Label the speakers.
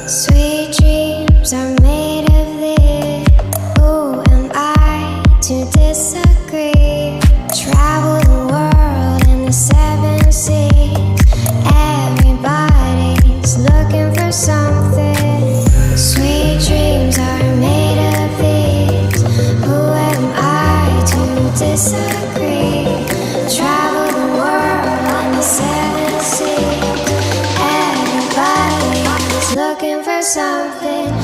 Speaker 1: Sweet dreams are made of this. Who am I to disagree? Travel the world and the seven seas. Everybody's looking for something. Sweet dreams are made of these. Who am I to disagree? Travel the world and the seven seas. Everybody's looking for something.